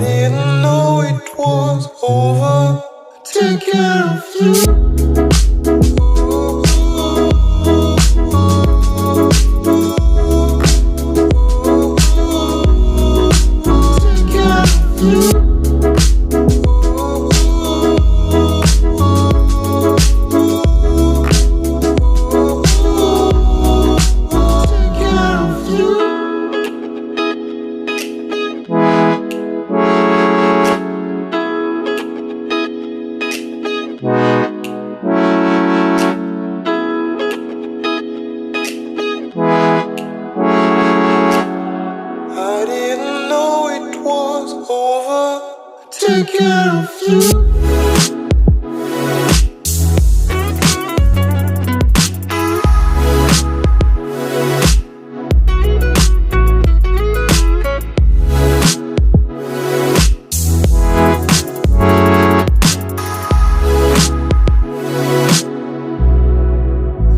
didn't know it was over. Take care of you. I didn't know it was over. Take care of you.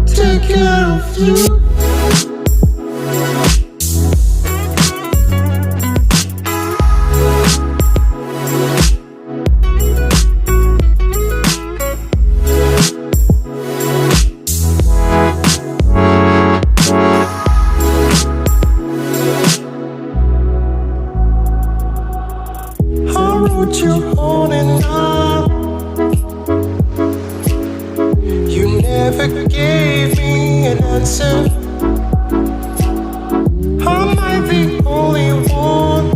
Take care of you. Wrote you on and on. You never gave me an answer. Am I the only one?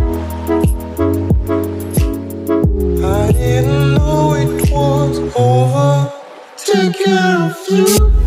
I didn't know it was over. Take care of you.